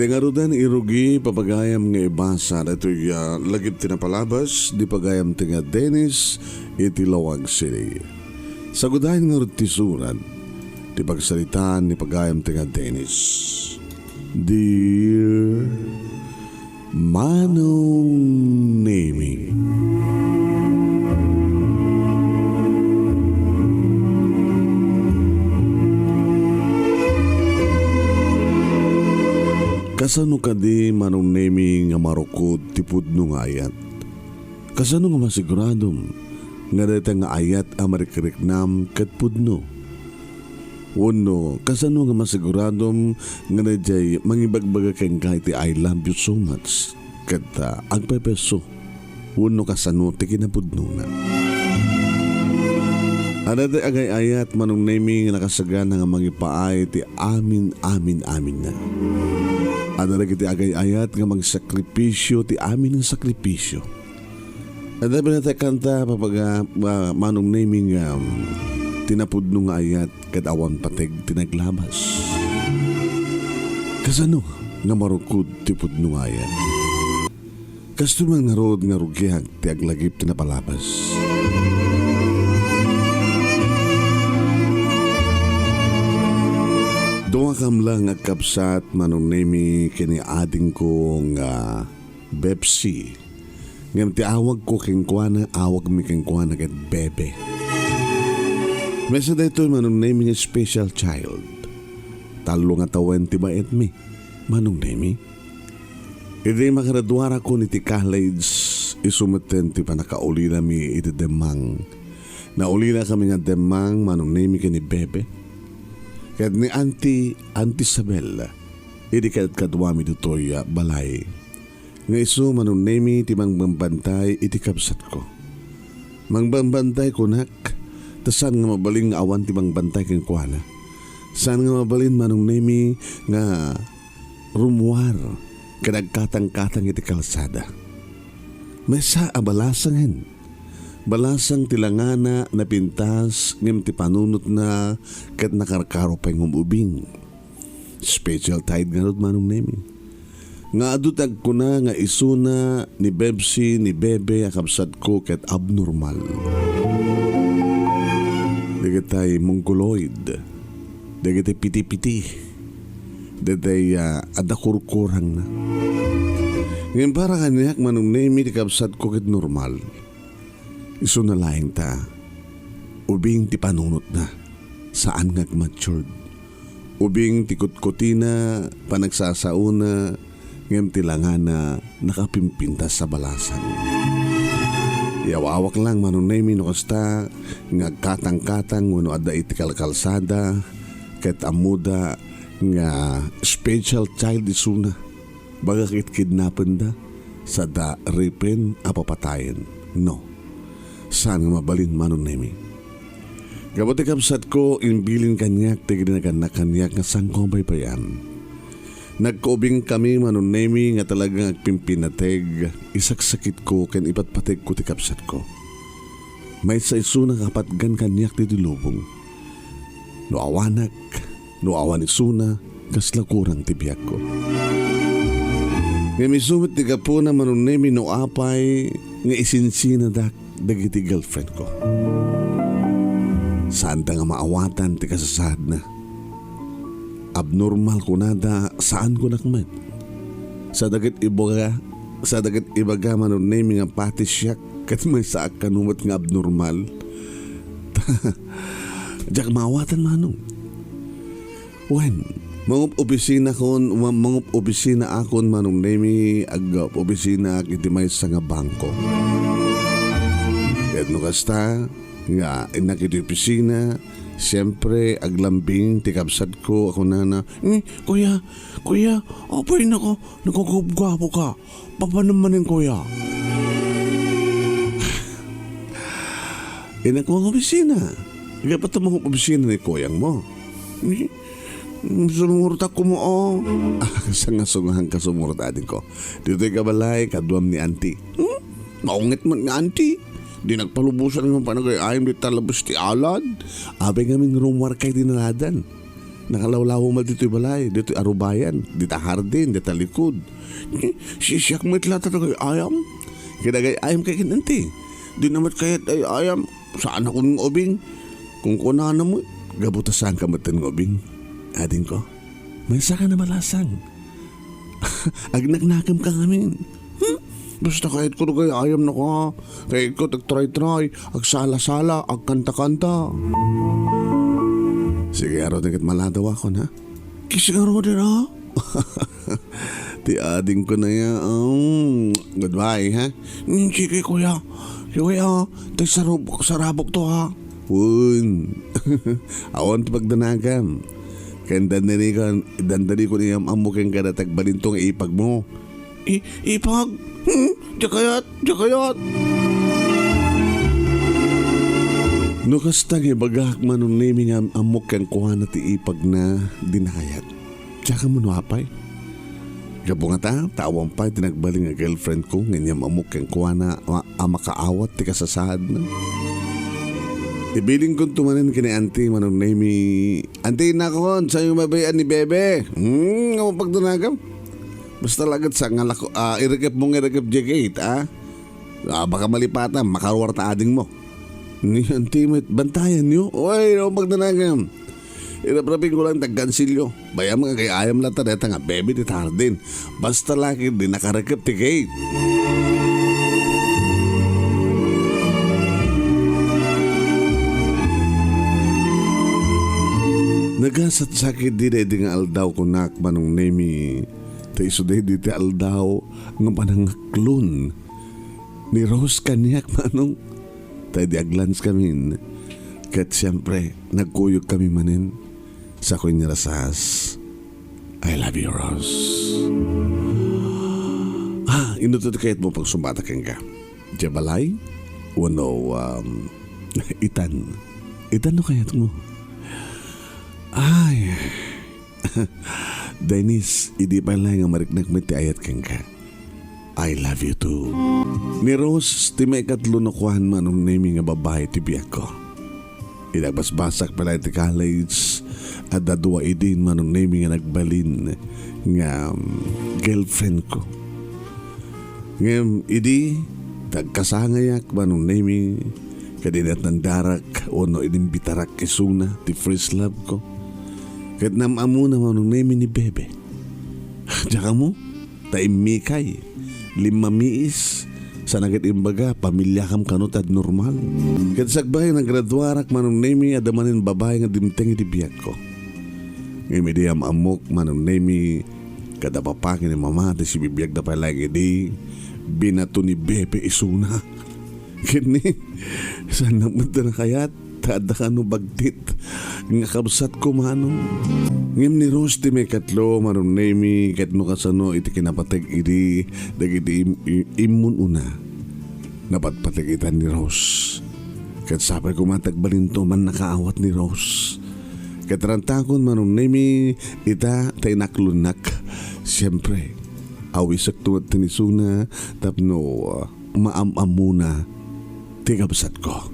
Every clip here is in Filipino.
Dengarudan irugi papagayam nga ibasa na ito'y lagip tinapalabas di pagayam tinga Dennis iti Lawag City. Sagudahin nga rutisuran di pagsalitaan ni pagayam tinga Dennis. Dear Manong Nemy, kasano ka di Manong Nemy nga marukod tipud nung ayat? Kasano nga masiguradom nga dito nga ayat amarikiriknam kat pudno? Uno, kasano nga masiguradom nga dito mangibagbaga kang kahit I love you so much kat agpepeso? Uno, kasano ti kinapudno na? Ada ti agay ayat Manong Nemy nga nakasagan nga mangipaay ti amin na. Ada na kiti agay ayat nga magsakripisyo ti amin ng sakripisyo. Ada ba na kanta papaga Manong Nemy nga tinapudno nga ayat kat awan pateg tinaglabas. Kasano nga marukod ti pudno nga ayat? Kasto mang narod nga rugyag ti aglagip tinapalabas. Duwa kam lang kakabsat Manong Nemy kini ading ko nga Bepsi. Ngam ti awag ko kengkuana, awag mi kengkuana ket BEBE. Mesa daytoy Manong Nemy nga special child. Talo nga tawen ti baet mi, Manong Nemy. Idi makaradwara ko ni ti college isumeten ti panakaulila mi iti demang. Naulila kami nga demang Manong Nemy kini BEBE. Kaya ni Auntie Isabel, hindi ka't kadwami dutoy balay. Nga iso Manong Nemy ti mangbambantay iti kabsat ko. Mangbambantay ko nak, tasan nga mabaling nga awan ti mangbantay kang kuana. Saan nga mabalin Manong Nemy nga rumuar, kanagkatang-katang iti kalsada. May sa abalasangin. Balasang tilangana na pintas ngem ti panunot na ket nakarkaro pa ng umubing. Special tide nga rod Manong Nemy. Nga adutag ko na nga isuna ni Bebsi ni BEBE akabsat ko ket abnormal. Dagatay mongkoloid. Dagatay piti-piti. Dagatay adakurkurang na. Ngayon para kanyak Manong Nemy ti kabsat ko ket normal. Iso na laing ta, ubing ti panunot na, saan nga matured. Ubing ti kutkutina, panagsasauna, ngem ti langana, nakapimpintas sa balasan. Iawawak lang Manong Nemy no kasta, nga katang-katang, wano ada iti kalkalsada, ket amuda, nga special child isuna, baga kit kidnapan da, sa da ripin apapatayin. No. Saan nga mabalin Manong Nemy? Kabuti kabsat ko imbilin kanyak ti ginaganak kanyak nga sangkong baybayan. Nagkaubing kami Manong Nemy nga talagang agpimpinateg isaksakit ko ken ipatpateg ko ti kabsat ko. May sa iso na kapatgan kanyak ti dilubong. No awanak, no awan isuna, kas lakurang ti biyak ko. Nga misumit ti kapo na Manong Nemy no apay nga isinsina dak dagiti girlfriend ko. Saan ta nga maawatan ti kasasad na? Abnormal ko nada saan ko nakmet? Sa dagat ibaga Manong Nemy nga pati siyak kat may saak kanumot nga abnormal. Diyak maawatan Manong. When mangup opisina akon Manong Nemy ag opisina ak iti may sa nga bangko. At no kasta, nga inakiti opisina, siyempre aglambing tikabsat ko ako na kuya, apay na ko, nakukubgwapo ka, papa naman yung kuya. Inakuha ang opisina, ikapat ang mga opisina ni kuyang mo. Sumurta ko mo Sangasungahan ka sumurta din ko. Dito'y kabalay, kaduam ni Auntie. Maungit man ni Auntie. Di nagpalubusan ng panagay ayam di talabas ti alad. Abay ngamin rumwar kay dinaladan. Nakalawlaw mal dito'y balay, dito'y arubayan, dito hardin, dito likod. Sisiyak mo itla talaga ayam. Kinagay ayam kay kinanti. Di naman kahit ay ayam, saan ako ng obing? Kung kunahan mo, gabutasan ka matan ng obing. Ading ko, may saka na malasang. Agnagnakam ka ngamin. Basta kahit ko kay ayam na ka. Kahit ko tag-try-try, agsala-sala, agkanta-kanta. Sige, araw na maladaw ako na. Kisigaro din ha? Ti ading ko na yan. Goodbye ha? Sige kuya. Kuya, sarabok to ha. Pun. Awan ti pagdanagam. Kaya dandali ko niyang amukin ka na tagbalintong ipag mo. Ipag? Jakayat. Nukastang ibagak Manong Nemy nga amok kang kuha na ti ipag na dinayat. Tsaka mo nuapay. Gabo nga tawang pa tinagbaling nga girlfriend ko nganyam amok kang kuha na makaawat ti kasasad na. Ibiling kong tumanin kini Auntie Manong Nemy. Auntie na kon, sa'yo mabayaan ni Bebe. Nga mapagdunagam. Basta lagat sa nga lako, irekip J8 baka malipatan, makawarta ading mo. Ni Auntie, bantayan nyo. Uy, magdanagam. Iraprapin ko lang tagkansilyo. Bayam nga kay ayam lata deta nga Bebe di tardin. Basta laki di nakarekip ti Kate. Nagasat sakit di nga aldaw ko nak Manong Nemy. Tay suday di ti aldaw nga panangaklon. Ni Rose kaniyak Manong. Tay di aglans kami. Kat siyempre nagkuyog kami manin. Sa kunya rasas. I love you, Rose. Inutot kayat mo pag sumbatak ka. Jabalay? Wano, itan. Itan no kayat mo? Ay. Dennis, hindi pa lang ang mariknak may tiayat kang ka. I love you too. Ni Rose, ti may katlo na kuhan Manong Nemy nga babae ti biyak ko. Inagbasbasak pala ti college at dadua idin Manong Nemy nga nagbalin nga girlfriend ko. Ngam idi, tagkasangayak Manong Nemy kadinat ng darak o no inimbitarak kisuna ti first love ko. Kahit namamu na Manong Nemy ni Bebe. Diyan mo, taimikay, 5 miis, sa nagat imbaga, pamilya kam kanutad normal. Kahit sagbay naggraduarak Manong Nemy, adamanin babae nga dimteng itibiyak ko. Ngayon di amok Manong Nemy, kada papangin ni mama, di si bibiyag na palagi di, binato ni Bebe isuna. Kini, saan naman na kayat? Tada ka no bagtit nga kabsat ko Manong. Ngim ni Rose ti may katlo Manong Nemy kat no kasano iti kinapatag iti dagiti imun una napatpatagitan ni Rose kat sapay kumatagbalinto man nakaawat ni Rose kat rantakon Manong Nemy ita tay naklunak siyempre awisak tuwad tinisuna tapno maamamuna ti kabsat ko.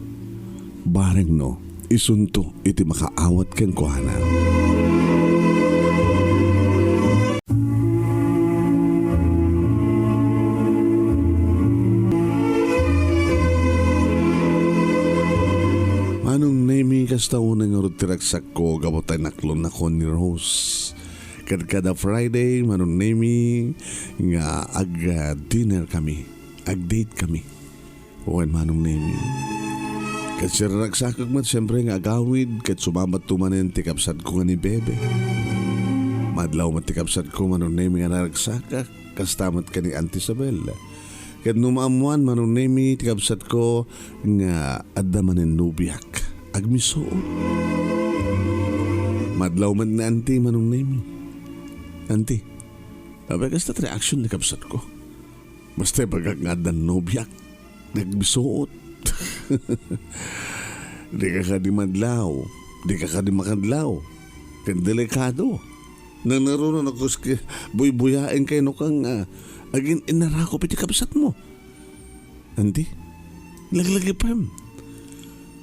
Bareng no, isunto iti makaawat kang kuhana. Manong Nemy kastaunang nga rutiragsak ko gabotay naklon ako ni Rose. Kada Friday, Manong Nemy nga dinner kami, date kami. Uwan Manong Nemy. Kasi ragsakag man siyempre nga agawid kat sumamat tumanin tikapsat ko nga ni Bebe. Madlaw man tikapsat ko Manong Nemy nga naragsakak kastamat ka ni Auntie Isabel. Kat numaamuan Manong Nemy tikapsat ko nga adamanin nubiyak agmisuot. Madlaw man na Auntie Manong Nemy. Auntie, abegas na reaction tikapsat ko. Basta pagkak nga adan nubiyak nagmisuot. Di ka di madlaw, di ka di makadlaw. Kan delikado. Nang naroon ako buy-buyain kayo no kang agin inarako piti kabsat mo. Auntie, laglagi pa yun.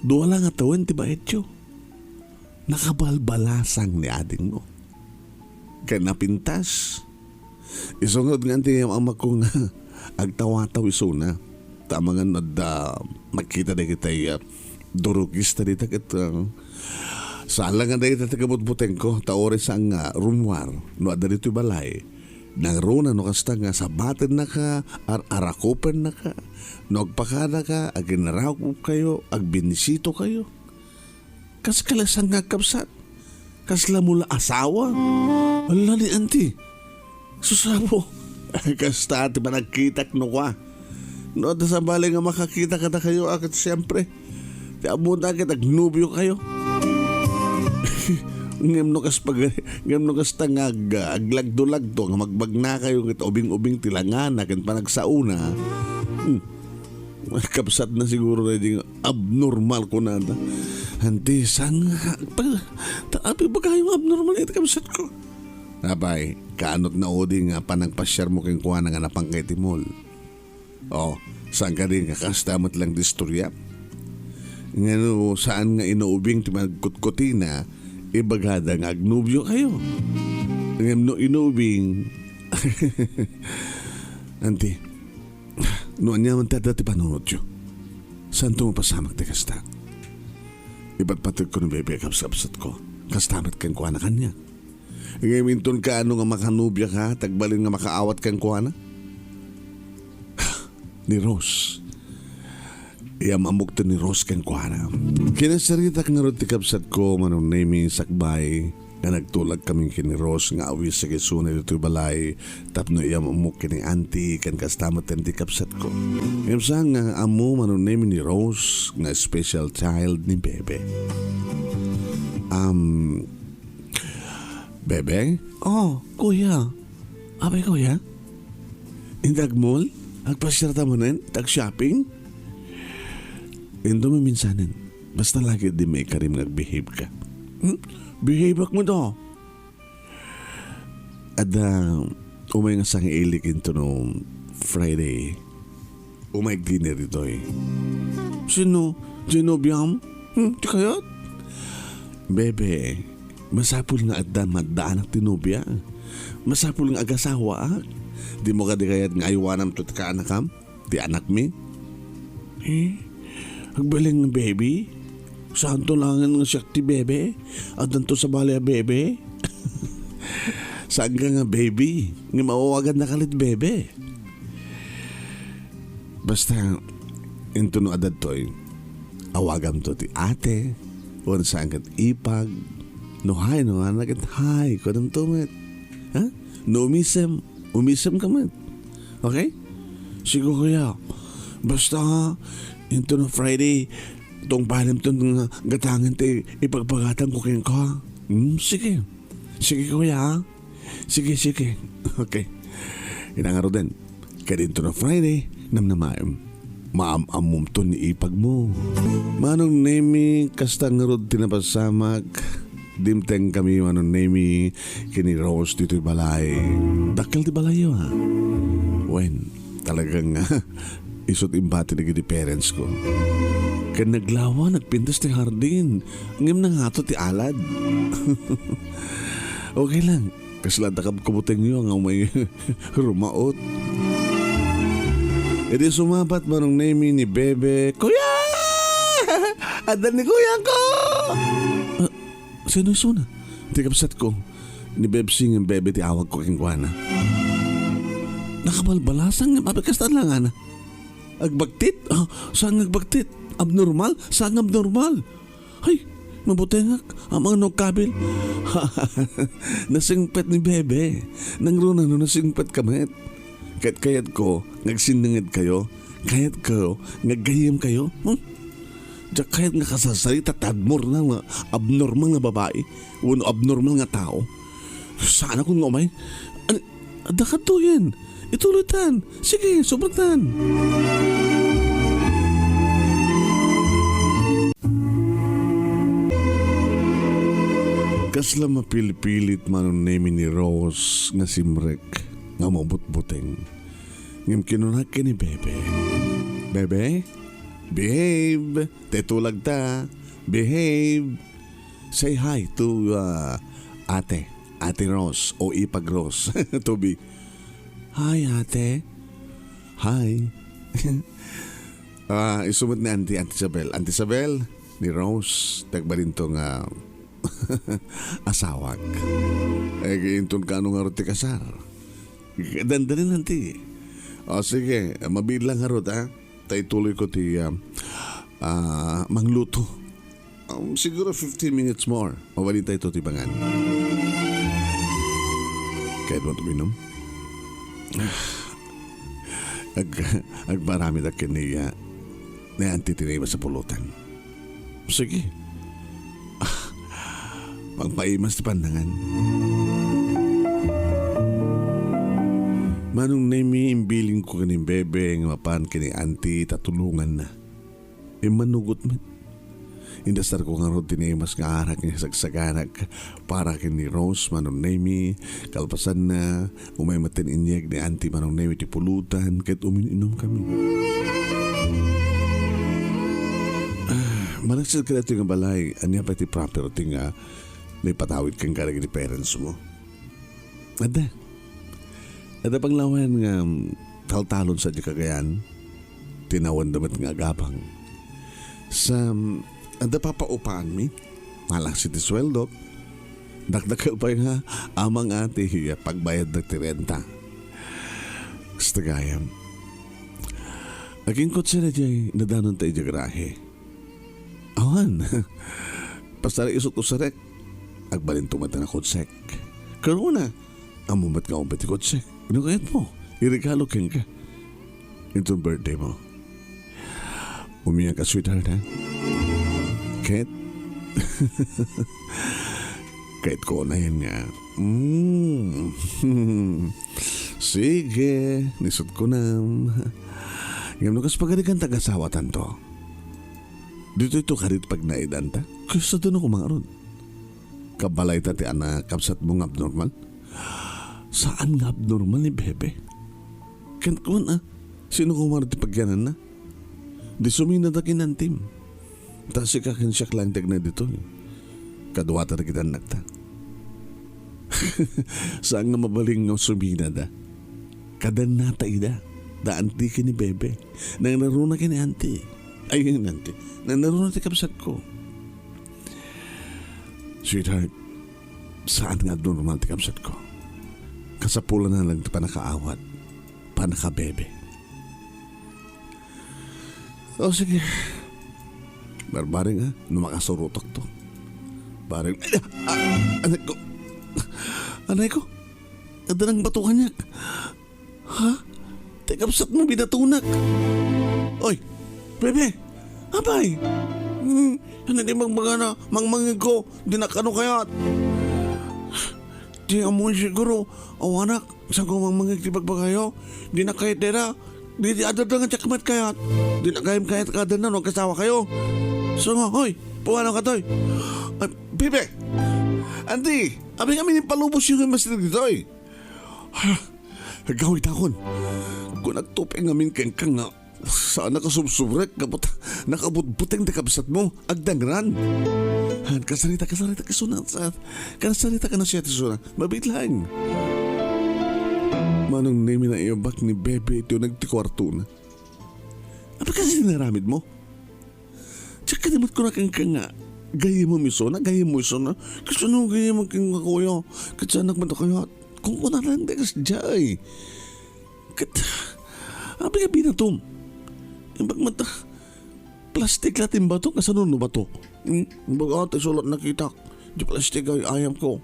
Duwa lang atawan ti ba etyo. nakabalbalasang ni ading mo. Kaya napintas. Isungod nga ti ang ama ko nga agtawataw isuna. Tama nga makita na kita durugista dito sala nga na kita tagabutbuteng ko taori sa nga rumwar no ada dito balay nang runa no kasta nga sabaten na ka arakupen na ka no agpakada ka aginaraw kayo agbinisito kayo kas kalasang nga kapsat kasla mula asawa wala ni auntie susabo kasta ati ba nagkitak no ka no da sa balay nga makakita ka na kayo akit siyempre amo na kita agnubyo kayo ngem no kas tangag aglagdo-lagdo nga magbag na kayo kit ubing-ubing tilangan na ken panagsauna kapsat na siguro na ding abnormal ko na hanti sang taapi ba kayo abnormal ito kapsat ko abay kaanot na odi nga panagpasyar mo keng kuha nga napangkay timol saan ka din kakastamot lang di storya ngano saan nga inuubing ti magkutkutina ibagada nga agnubyo kayo ngam no inuubing anti no anya man tada ti panunod yo saan to mapasamak ti kasta iba't patid ko ng bebe kapsapsat ko kastamat kang kuha na kanya ngayon minton ka ano nga makanubya ka tagbalin nga makaawat kang kuha na ni Rose amukto ni Rose kang kuhana. Kinasarita ka nga ron ti kapsat ko Manong Nemy sakbay nga nagtulag kaming kini Rose nga awis sa kisuna dito balay tapno amuk kini auntie kan kastamat ti kapsat ko. Ngayon sa nga amo Manong Nemy ni Rose nga special child ni Bebe. Bebe? Kuya. Abay kuya? Indag mall? Agpasyarta mo na tag-shopping? Indo mo minsanin, basta lagi di may karim nag-behave ka. Behave mo to. Ada, umay nga sang ilik into no Friday. Umay dinner ito Sino biyam? Di kayat? Bebe, masapul nga at madaan ang tinubya. Masapul nga agasawa. Di mo ka di kayat nga aywanam to ka anakam? Di anak mi? Agbaling ng baby? Saan to langan ng sakti bebe? At danto sa balaya bebe? Saan ka nga baby? Nga mawawagan na kalit bebe? Basta, into no adad to'y awagam to ti ate o saan kat ipag no hay no anak at hay ko nang tumit no umisem ka man okay? Siguro kaya basta into no Friday tong palim tong gatangan ti ipagpagatan ko kayo ka. Sige kuya. Sige okay inangaro din kaya dito no Friday namnamayam maamamum to ni ipag mo Manong Nemy kastang rod tinapasamak dimteng kami Manong Nemy kini Rose dito'y balay dakal di balay yo when talagang isot imbati na gini parents ko. Kaya naglawa, nagpintas ti hardin. Ngim na nga to ti alad. Okay lang. Kasi ladakab kubuteng nyo ang may rumaot. E di sumabat Manong Nemy ni Bebe. Kuya! Adan ni kuya ko! Sino suna? Ti kapsat ko. Ni Bebsing ang Bebe ti awag ko king kuwana. Nakabalbalasang nga mapikastan lang ana. Agbagtit? Saan agbagtit? Abnormal? Saan abnormal? Ay, mabutengak. Ang mga nagkabil. Nasingpet ni Bebe. Nang runa no nasingpet kamit. Kayat ko, nagsinangid kayo. Kayat ko, nagayyem kayo. Diyak kayat nga kasasarita tadmor na nga abnormal nga babae. Uno abnormal nga tao. Sana kung umay. Dakat to yan. Itulutan. Sige, sobratan. Kasla mapilipilit Manong Nemy ni Rose nga simrek nga mabutbuteng. Ngam kinunak ni Bebe. Bebe? Behave. Tetulag ta. Behave. Say hi to Ate Rose o Ipag Rose. Toby. Hi, ate. Hi. Isumot ni Auntie Isabel. Auntie Isabel, ni Rose, tagbalintong asawag. Giintun ka anong arot ti kasar. Dandanin nanti. O sige, mabilang harot ha. Tay tuloy ko ti mangluto. Siguro 15 minutes more. Mawalita ito ti bangan. Kahit mo tuminom? Agmarami na kiniya na antitinay sa pulutan. Sige. Magpaimas ti pandangan. Manong Nemy, imbiling ko kaning bebe ng mapan kini auntie tatulungan na. Manugot man. Indastar ko nga ron tinimas nga arak niya sagsaganak para kini Rose Manong Nemy. Kalpasan na umay matin inyeg ni auntie Manong Nemy ti pulutan kahit umininom kami. Managsil ka dito nga balay, anya pa ti property nga may patawid kang karag ni parents mo. Ada panglawan nga taltalon sa di kagayan, tinawan damat nga gabang. Sa ada papaupaan mi, malang si ti sweldo, dakdakal pa nga amang ate pagbayad na ti renta. Stagayam. Aging kotse na jay nadanon tayo di garahe. Awan, pasara isot usarek, agbalin tumata na kotsek. Karuna, amumat ka umpet ti kotsek. Ano kayat mo? Irigalo keng ka. Itong birthday mo. Umiyak ka, sweetheart, ha? Kahit? Kahit ko na yan nga. Sige, nisot ko na. Ngayon kas pagadikan taga-sawa tanto. Dito ito karit pag naidan ta. Kasi doon ako mga ron. Kabalay ta ti anak kapsat mo nga abnormal. Saan nga abnormal ni Bebe? Kant ko na. Sino ko marati pagyanan na? Di sumina na kinantim. Tapos ikakinsyak lang tag na dito. Kaduwata na kita nagta. Saan nga mabaling nga sumina da? Kadan nata ida. Daan di ki ni Bebe. Nang naruna ki ni auntie. Ay yun auntie. Nang naruna ti kapsat ko. Sweetheart, saan nga abnormal ti kapsat ko? Kasapulan na lang ito panakaawat, panakabebe. O sige, barbaring ha, numakasurutok to. Baring, anay ko, ada nang batukan niya. Ha? Tekapsat mo binatunak. Oy, bebe, abay. Hindi magmagana, mangmangig ko, di nakano kayat. Di amoy siguro, awanak, saan ko mangmangig di bagbaga di na kayat dera, di adad nga tsakamat kayat, di na kayam kayat kada na, kasawa kayo. So nga, hoy, puwala ka to'y. Bebe, auntie, abing kami palubos yung master dito eh. Gawin akon, kung nagtupeng amin keng nga, saan nakasubsubrek, nakabutbuteng dekabsat mo, agdangran. Kasarita kasunat sa kasarita ka na siya tisunat, mabitlang. Manong Nemy na iyobak ni Bebe ito nagtikwarto na. Apa kasi naramid mo? Tsaka dimot ko na kang nga, gaya mo miso na, kasi ano gaya mo kang kakuyo, kasi anak mo na kayo, kung kuna lang dekas jay. Apa ka binatom? Ibag mata, plastik latin ba ito? Kasano no ba ito? Baga sulat nakita, di plastik ay ayam ko.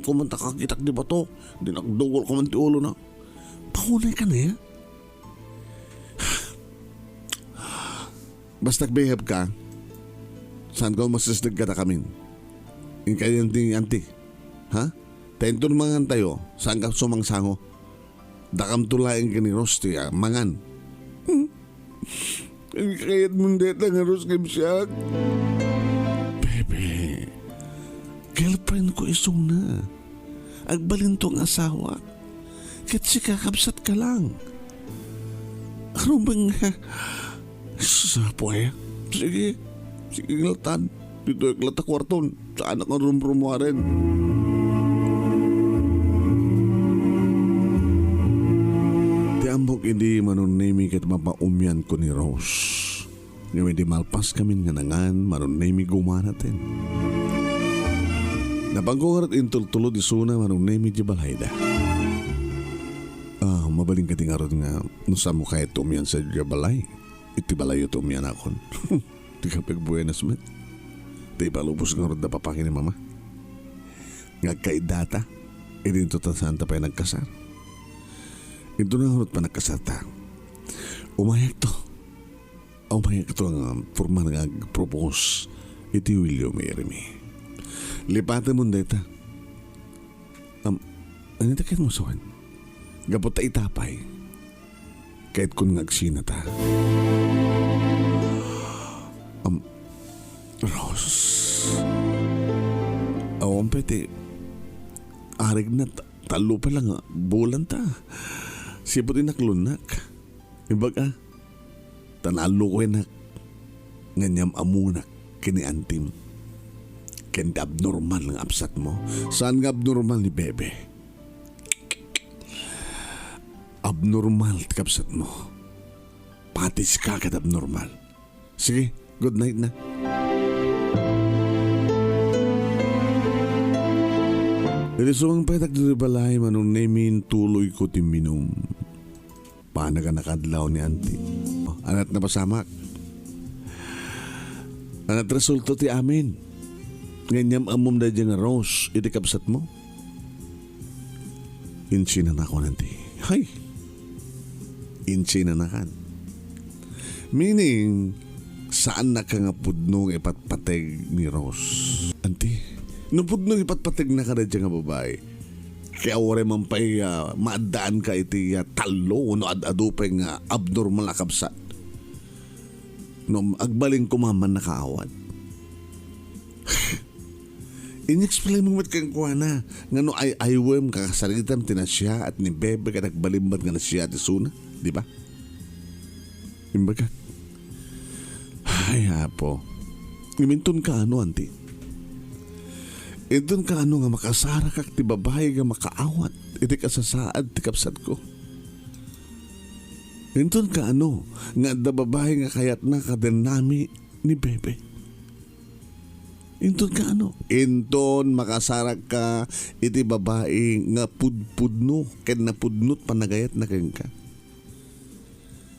Kumanta kakitak di ba ito? Di nakdugol ko man ti ulo na. Pakunay ka na ya? Basta behave ka, saan ko masisdag ka na kamin? Yung kayo yung auntie. Ha? Tentun mangan tayo, saan ka sumangsango? Dakam tulaing ka ni Rosti, mangan. Kayat mundeta nga Ros Kimsyak. Bebe, girlfriend ko isong na. Agbalintong asawa. Kat si kakabsat ka lang. Ano bang... Sapo eh? Sige, galtan. Dito iklata kwarton. Saan ang room mo rin? Tiambok hindi Manong Nemy kat mapaumyan ko ni Rose. Ngayon hindi malpas kami nga nangan, Manong Nemy gumanatin. Napangkungarat intultulo di suna, Manong Nemy di balayda. Mabaling ka tingarot nga, nusa mo kaya tumyan sa di balay. Iti balayo tumyan akon. Di ka pagbuenas man. Di palubos nga rin na papakin ni mama. Nga kaidata, idinto ta santa pa nagkasar. Ito na rin pa nagkasar ta. Umayak to. Umayak to ang forma nga propose iti William Jeremy. Lipatan mo dita. Ano ita kahit mo sawan? Gapot ta itapay. Kahit kung nagsina ta. Rose. Awan pwede. Arig na talo pa lang bulan ta. Sipot inaklunak. Ibaga. Tanalo ko na nganyam amunak kini antim. Kende abnormal ng absat mo. Saan nga abnormal ni Bebe? Abnormal kapsat mo. Patis ka kat abnormal. Sige, good night na. Iti sumang petak dito balay Manong Nemy tuloy ko timinom. Paano ka nakadlaw ni auntie? Anat na pasamak. Anat resulto ti amin. Nganyam amom da dyan nga Rose, iti kapsat mo. Insinan ako nanti. Hay! Insinan akan. Meaning, saan na ka nga pudnong ipatpateg ni Rose? Auntie, no pudnong ipatpateg na ka na dyan nga babae. Kaya wala man pa'y maadaan ka iti talo no ad-adupay nga abnormal na kapsat. No agbaling kumaman na kaawat. In-explain mo mat kang kuha na nga no ay aywem kakasalitan tinasya at ni Bebe ka nagbalimbat nga na siya at isuna. Di ba? Imbaga. Ay hapo. Imintun ka ano auntie? Idun ka ano nga makasara kak ti babae nga makaawat. Iti kasasaad ti kapsat ko. Idun ka ano nga da babae nga kayat na kadenami ni Bebe. Inton ka ano? Inton makasarak ka iti babae nga pudpudno ken napudnot panagayat na ken ka.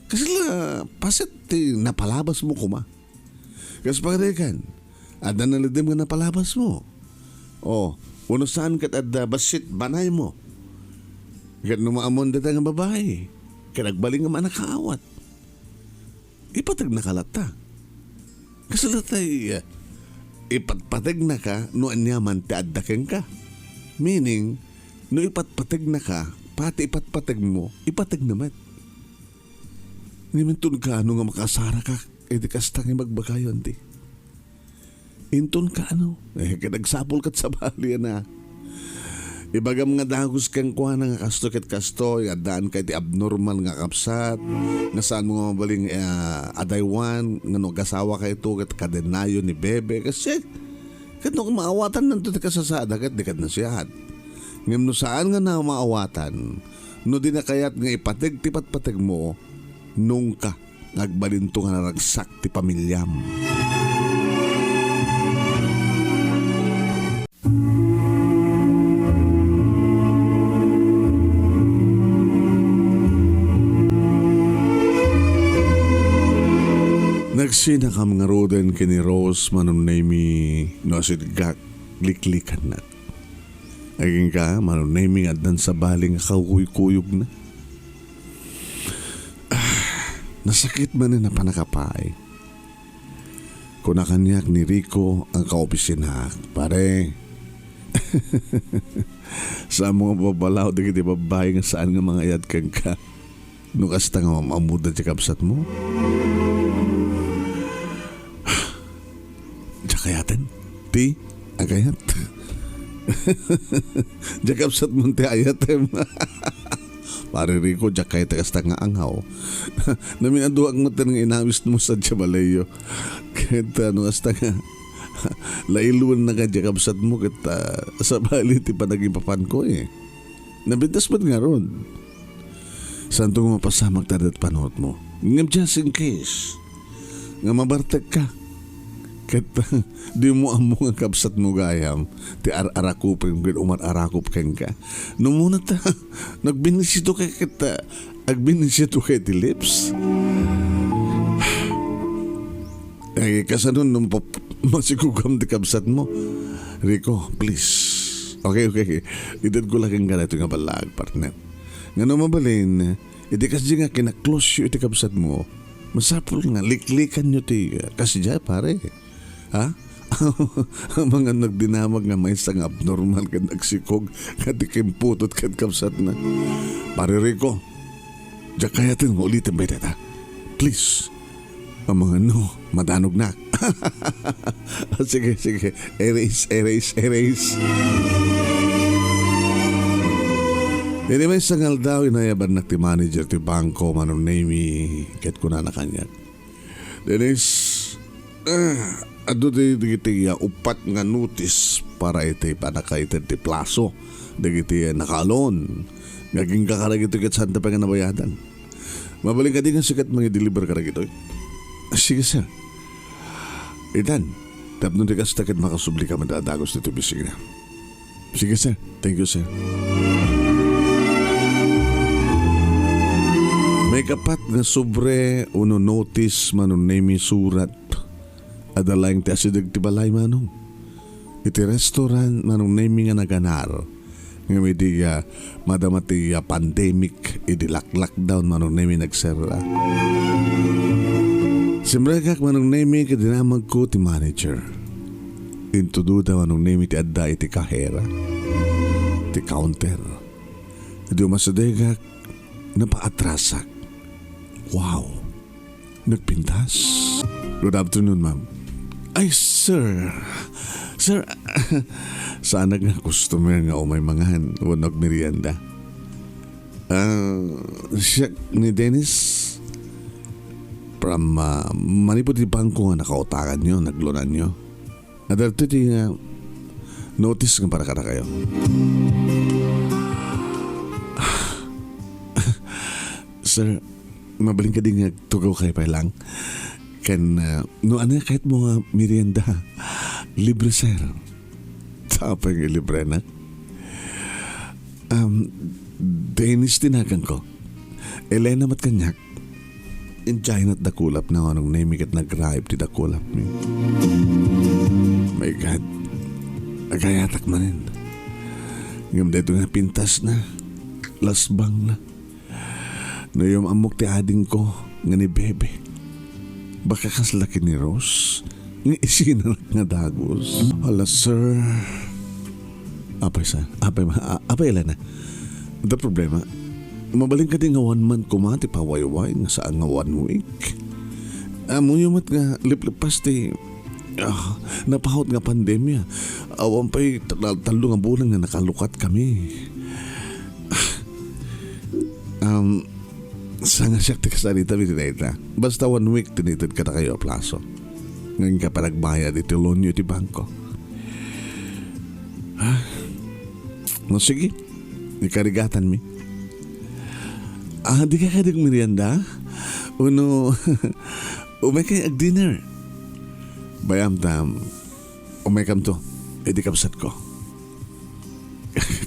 Kasi la paset ti napalabas mo kuma. Kasi pagdagan ada nalidim nga napalabas mo. Oh, uno saan kat adda basit banay mo. Kat numaamon dita nga babae. Kinagbaling nga manakaawat. Ipatag nakalata. Kasi latay ipatpatag na ka no anyaman ti addaken ka. Meaning, no ipatpatag na ka, pati ipatpatag mo, ipatag naman. Nimintun ka ano nga makasara ka, edi kastang magbagayon di. Intun ka ano, kinagsapol kat sa bali na. Ibagam nga dagos kang kuha nga kasto ket kasto, adaan kay ti abnormal nga kapsat, nga saan mo nga mabaling adaywan, nga no gasawa kay ito ket kadenayo ni Bebe, kasi ket no maawatan nanto ti kasasada ket dikat na siya. Ngem no saan nga na maawatan, no di na kayat nga ipateg ti patpateg mo, nung ka nagbalinto nga naragsak ti pamilyam. Nagsinakam nga roden kini Rose Manong Nemy no asidgak liklikan na. Aging ka Manong Nemy addan sa baling kaukuy-kuyog na. Nasakit man na panakapay. Kunakanyak ni Rico ang kaopisina. Pare, sa mga babalaw di kiti babae nga saan nga mga ayad kang ka. Nung kasta nga mamamuda di kapsat mo. Jakayatan? Ti? Agayat? Jakapsat mo ti ayatem. Pare Rico, jakay tagas ta nga anghaw. Namin aduak mo nga inawis mo sa Jabalayo. Kahit ano hasta nga Lailun na ka kakabsat mo kita sa bali ti panagipapan ko eh. Nabintas ba't nga ron? Saan itong mapasamag tadat panot mo? Ngam just in case. Nga mabartag ka. Kat di mo amo nga kabsat mo gayam. Ti ar-arakop yung umar-arakop kang ka. Nung muna ta, nagbinisito kay kita. Agbinisito kay ti lips. Ay kasanon nung masikugam ti kabsat mo. Rico, please. Okay. Idad ko lang nga ito nga balag, partner. Nga nung mabalin, iti kasi nga kinaklose yung iti kabsat mo. Masapul nga, liklikan nyo ti kasi dyan, pare. Ha? Ang mga nagdinamag nga may isang abnormal ka nagsikog kati kimputot kat kabsat na. Pare Rico, dyan kaya tin ulitin ba ita? Please. Ang mga madanog na. Sige. Erase. Hindi may sangal daw inayaban na ti manager ti bangko Manong Nemy ket ko na nakanyag. Dennis, ado ti upat nga notice para iti panakaitan ti plaso. Dagiti nakalon. Naging kakaragito ket santa pa nga nabayadan. Mabaling ka din nga sikat mga deliver karagito. Sige sir. Itan, tapno di ka sa takit makasubli ka madadagos nito bisig na. Sige sir, thank you sir. May kapat nga sobre uno notice Manong Nemy surat adalayng ti asidag ti balay manong. Iti restaurant Manong Nemy nga naganar nga may di madama ti pandemic idi lockdown Manong Nemy nagsera. Simregak Manong Nemy kadinamag ko ti manager. Intududa Manong Nemy ti adda iti kahera ti counter. Idi umasadegak napaatrasak. Wow! Nagpintas? Good afternoon, ma'am. Ay, sir. Sir, sana nga customer nga o may mangahan o nagmerienda. Siya ni Dennis from manipod di bangko nga nakautakan nyo, naglunan nyo. Adarto di notice nga para kada kayo. Sir, mabaling ka din nga tugaw kayo pa lang. Kan, no ano kahit mo nga merienda, libre sir. Tapos yung libre na. Dennis tinagan ko. Elena mat kanyak. Enjoy na't dakulap na Manong Nemy kat nag-ripe ti dakulap mi. My God. Agayatak manin. Ngam dito nga pintas na. Lasbang na. No yung amok ti ading ko nga ni Bebe. Baka kaslaki ni Rose nga isinak nga dagos. Hala sir. Apay Elena. The problema, mabaling ka din nga 1 month kumati pawayway nga saan nga 1 week. Muyumat nga liplipas ti napahot nga pandemya. Awan pa'y talo nga bulan nga nakalukat kami. Sa nga siya tikasarita mi tinita. Basta 1 week tinitid ka na kayo plaso. Ngayon ka pa nagbayad iti loan nyo iti bangko. No sige, ikarigatan mi. Di ka kadig merienda? Uno, umay kayo ag-dinner. Bayam tam, umay kam to, di kapsat ko.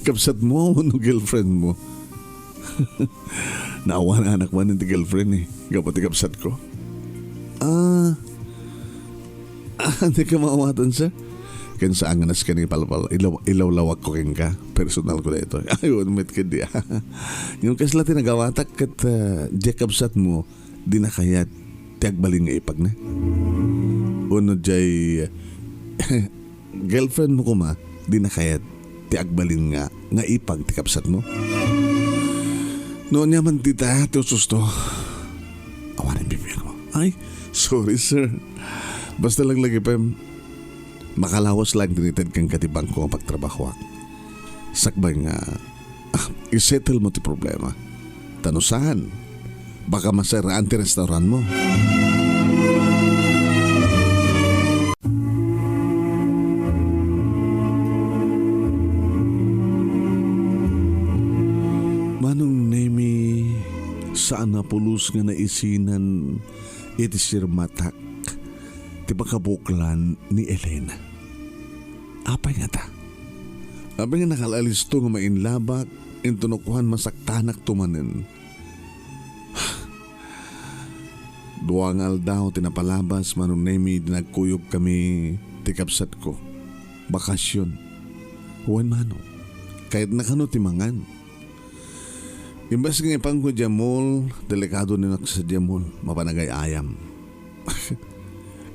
Kapsat mo, uno girlfriend mo. Naawa na anak man ng girlfriend eh. Kapati kapsat ko. Hindi ka maawatan sir? Kan sa anganas ka ni palpal. Ilaw-lawag ko kin ka. Personal ko na ito. Ayun, met ka di. Yung kasla tinagawatak kat kapsat mo, di na kaya tiagbaling nga ipag na. Uno jay girlfriend mo kuma, di na kaya tiagbaling nga ipag ti kapsat mo. Noon yaman tita, ito susto. Awanin bibig ko. Ay, sorry sir. Basta lang lagi pa makalawas lang tinitad kang katibang ko ang pagtrabaho. Sakbay nga, isettle mo ti problema. Tanusahan, baka masaraan ti restaurant mo. saan na pulos nga naisinan iti sirmatak ti pakabuklan ni Elena. Apay nga ta? Apay nga nakalalisto nga mainlabak intunukuhan masaktanak tumanen. Duangal daw tinapalabas Manong Nemy dinagkuyog kami ti kabsat ko. Bakasyon. Huwan mano. Kahit nakano timangan. Imbas nga ipang ko diyamol, delikado ninak sa diyamol, mapanagay ayam.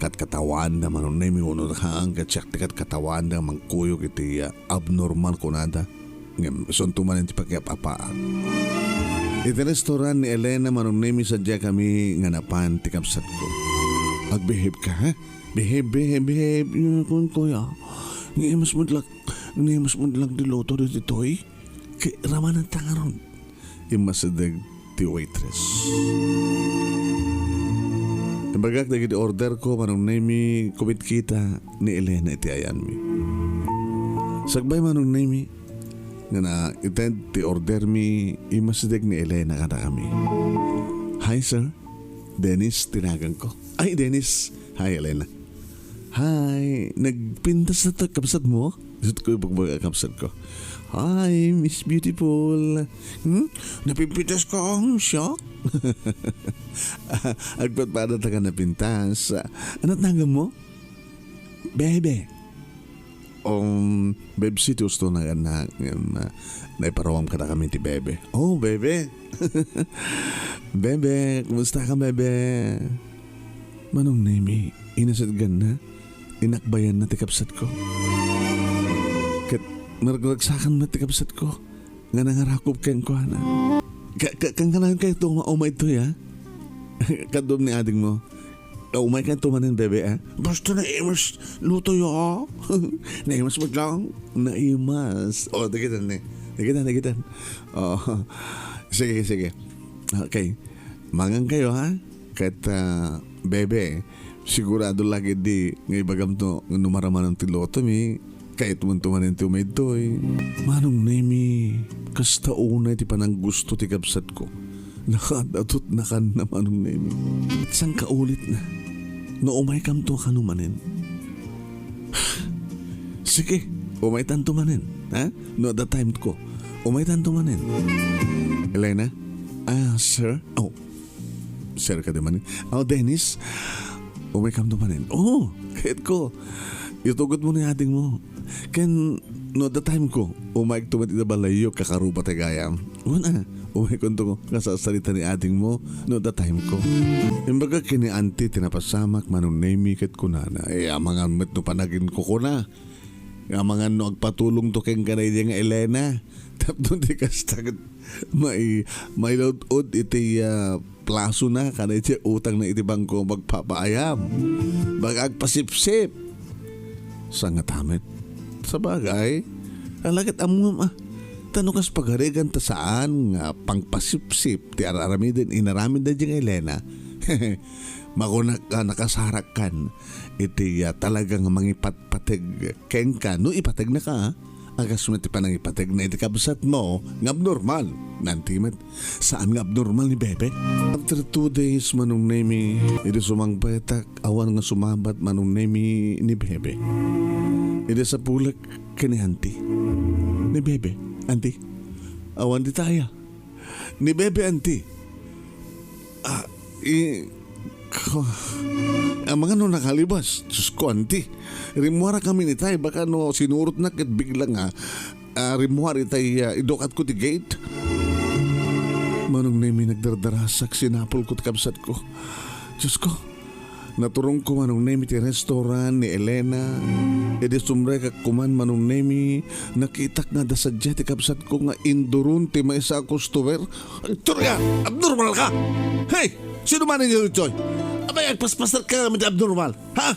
Katawan da Manong Nemy uno hang katsak katawan da mangkuyog iti abnormal kunada. Suntuman iti pagyapapaan. Iti restoran ni Elena Manong Nemy sadya kami nganapan ti kabsat ko. Agbehave ka ha? Behave. Kung kuya, ngayon mas mudlag di loto di ditoy. Kay raman ang tangaron. Imasadag ti waitress. Bagak dagi di order ko Manong Nemy kumit kita ni Elena iti ayan mi. Sagbay Manong Nemy nga na itend ti order mi imasadag ni Elena kada kami. Hi sir, Dennis tinagang ko. Ay Dennis, hi Elena. Hi, nagpintas na to kapsat mo? Isot ko yung pagbaga kapsat ko. Hi, Miss Beautiful. Napimpitas ko ang shock. Agpat pa na taga napintas. Ano't nangam mo? Bebe. Bebe si gusto na anak. Naiparawam ka na kami ti Bebe. Oh, Bebe. Bebe, kumusta ka Bebe? Manong Nemy, inasadgan na. Inakbayan na ti kapsat ko. Kat maragsakan na ti kapsat ko. Nga nangarakop kang ko na. Kang kanayon kayo itong maumay ito ya. Kadom ni ading mo. Umay ka tumanin bebe ha. Basta naimas luto yo. Naimas mo lang. Naimas. O, nagitan. Sige. Okay. Mangang kayo ha. Kat bebe, sigurado lagi di ngay bagam to numaraman ng tiloto mi. Kahit tuman-tumanin ti umidtoy. Manong Nemy, kasta una ti panang gusto ti kabsat ko. Nakadatot na kan na Manong Nemy. Isang kaulit na. No umay kam to kanumanin. Sige, umay tan tumanin. Ha? No the time ko. Umay tan tumanin. Elena? Sir? Oh, sir ka dimanin. Oh, Dennis? Umay kam tumanin. Oh, kahit ko. Itugot mo ni ating mo. Ken no the time ko umayag tumati na balayo kakarupa tagayam. Una, umay ko ito kasasalita ni ating mo no the time ko. Imbaga kini auntie tinapasamak Manong Nemy ket kunana. Amangan met no panagin ko kuna. Amangan no agpatulong to keng kanay nga Elena. Tapno di kastagad may load iti plaso na kanay ti utang na iti bangko magpapaayam. Bagag pasipsip. Sangat amit. Sa bagay, alagit amum tanukas pagharigan ta saan nga pangpasipsip ti araramidin inaramid na diyang Elena. Makunak ka nakasarak kan iti talagang mangipatpateg keng ka no ipateg na ka agas mo ti panang ipateg na iti kabsat mo nga abnormal nantimat saan nga abnormal ni Bebe. After 2 days Manong Nemy iti sumangpetak awan nga sumabat Manong Nemy ni Bebe. Ida sa pulag kani auntie. Ni Bebe, auntie. Awan di tayo. Ni Bebe, auntie. Ang mga no nakalibas. Diyos ko, auntie. Rimuara kami ni tayo. Baka no sinurot na kat biglang rimuara tayo idokat ko di gate. Manong Nemy nagdardarasak sinapol ko kabsat ko. Diyos ko. Naturong ko Manong Nemy ti restoran ni Elena. Edi sumre kak kuman Manong Nemy. Nakitak nga da sadya ti kabsat ko nga indurun ti may isa customer. Turya! Abnormal ka! Hey! Sino man ninyo ito? Abay, agpaspasar ka naman ti abnormal. Ha?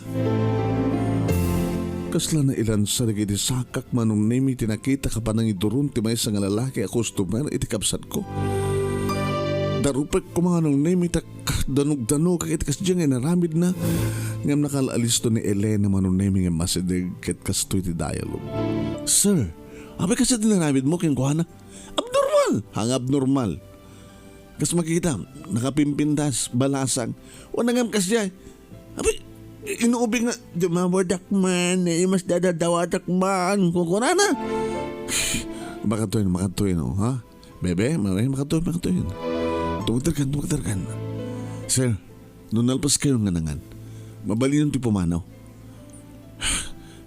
Kasla na ilan sa nagiti sakak Manong Nemy tinakita ka pa nang idurun ti may isa nga lalaki a customer iti kabsat ko. Darupek ko mga Manong Nemy tak danog-danog kakit kas dyan nga naramid na ngam nakalalis to ni Elena Manong Nemy nga masidig kit kas to iti dialogue. Sir, abay kasi tinaramid mo keng kuhana? Abnormal! Hang abnormal. Kas makita, nakapimpindas, balasang. O nangam kasya. Abi, inuubing na, di mawadak man, mas dadadawadak man, kukurana. Makatuin, ha? Bebe, makatuin. Tumagtarkan. Sir, nung nalpas kayo nga nangan, mabalin yung tipumanaw.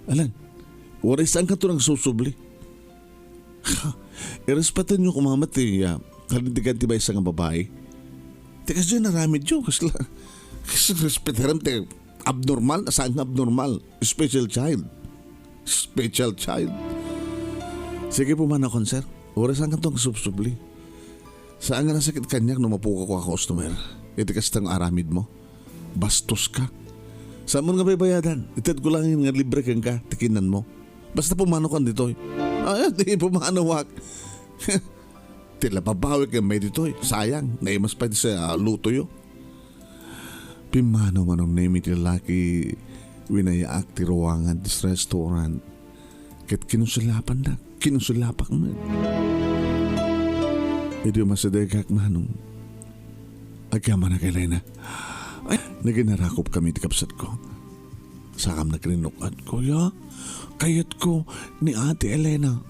Alan, waray saan ka ito nang susubli? Irespatan nyo kumamati, kalindigan tibay sa nga babae. Tikas dyan naramid yun, kasi respetaram te abnormal, saan abnormal? Special child. Sige pumanaw kon, sir. Waray saan ka ito nang susubli? Saan nga nasakit kanyak nung mapuka ko ako customer? Iti kasi tang aramid mo. Bastos ka. Saan mo nga bayadan? Itad ko lang yung nga libre kang ka, tikinan mo. Basta pumano ka dito. Ay, di pumano wak. Tila pabawi ka may dito. Sayang, naimas pa sa luto yo. Pimano Manong Nemy ti lalaki winayaak ti ruwangan ti restaurant. Ket kinusulapak man. Hindi masadagak Manong. Agyaman na kay Lena. Ay, naginarakop kami ti kapsat ko. Sakam nagrinukat ko, kayat ko ni Ate Elena.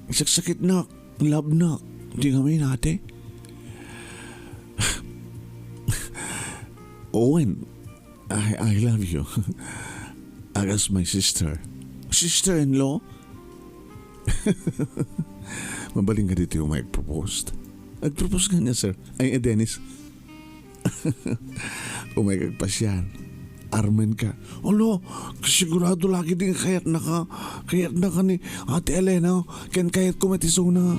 Saksakit na, love na. Hindi kami nate. Owen, I love you. Agas my sister. Sister-in-law? Mabaling ka dito yung mag-propose. Nag-propose ka niya, sir. Ay, Dennis. Umagagpasyan. Armen ka. Olo, sigurado lagi din kayat na ka ni Ate Elena. Kayat ko matisuna.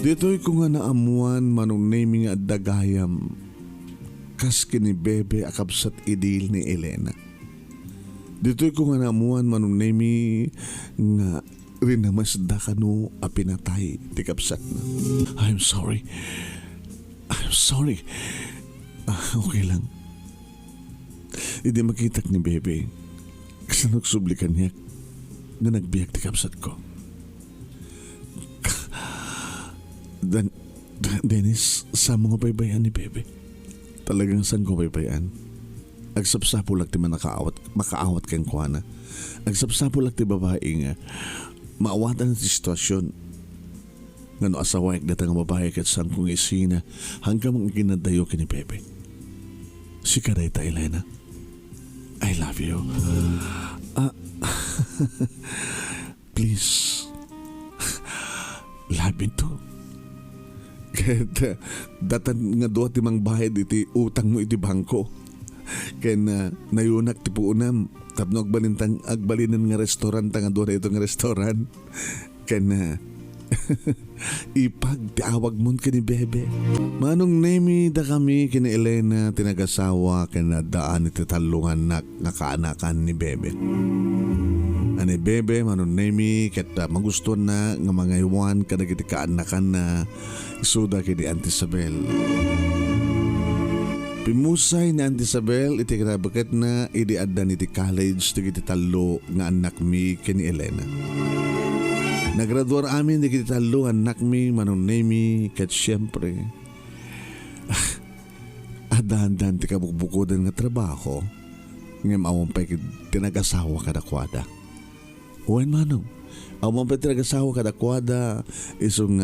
Dito'y ko nga naamuan Manong Nemy nga dagayam. Kas kini Bebe kakabsat idil ni Elena. Dito'y ko nga naamuan Manong Nemy nga rinamasda ka no apinatay ti kapsat na. I'm sorry. Okay lang. Hindi makitak ni Bebe kasi nagsublikan niya na nagbiyak ti kapsat ko. Dennis, sa mga baybayan ni Bebe, talagang saan ko baybayan? Agsapsapo lang ti makaawat kang kuwana. Agsapsapo lang ti babae nga maawatan ti sitwasyon. Nga no asaway datang babae kat sang kong isina hanggang mga ginadayo kini Bebe. Si Kareta Elena, I love you. Please, love me too. Kahit datan nga doon timang bahid iti utang mo iti bangko. Kaya nayunak ti puunam tapno agbalinan nga restaurant nga doon ito nga restaurant. Kaya ipag tiawag mo ka ni Bebe. Manong Nemy da kami kini Elena tinagasawa kaya daan iti talungan nga kaanakan ni Bebe. Ani Bebe, Manong Nemy ket magustuhan na nga mga iwan kada kiti kaanakan na isuda kini Auntie Isabel. Pimusay ni Auntie Isabel iti kinabaket na idiaddan iti college iti talo nga anak mi kini Elena. Nagraduar amin di kiti talo anak mi Manong Nemy ket syempre dahan-dahan ti kabukbukodan nga trabaho nga maawang pa tinagasawa kadakwada. Uwan Manong, awang pa tinagasawa kadakwada isong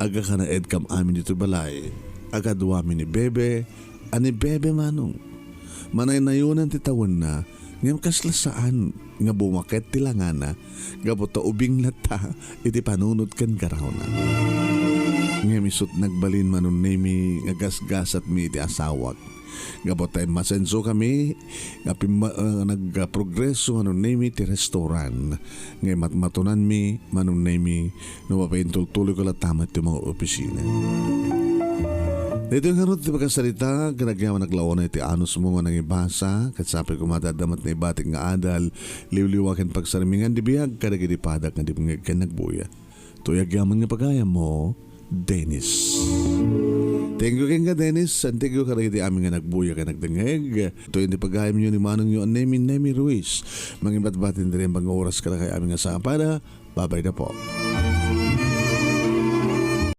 aga ka na edkam amin dito balay. Aga duwami ni Bebe. Ani Bebe Manong, manay na yun ang titawan na ngam kaslasaan nga bumaket tilangana gabuta ubing lata iti panunod kan garaw na. Ngam isut nagbalin Manong Nemy nga gasgasat mi iti asawak. Gabuta masenso kami nagprogreso Manong Nemy ti restaurant. Ngam matmatunan mi Manong Nemy no mapaintultuloy ko latamat ti mga opisina. Dito yung harot ti pagkasalita, ganagyaman naglaon na iti anos mo nga nangibasa, katsapi kumatadamat na ibating nga adal, liwliwakin pagsarimingan di biyag, kadagitipadak nga di pangag ka nagbuya. Tuyagyaman nga pagaya mo, Dennis. Thank you nga Dennis, and thank you karagiti amin nga nagbuya ka nagdangeg. Ito yung pagaya mo ni Manong yung Nemy Ruiz. Mangibat-batin din yung pang oras ka na kay amin nga sa para, babay na po.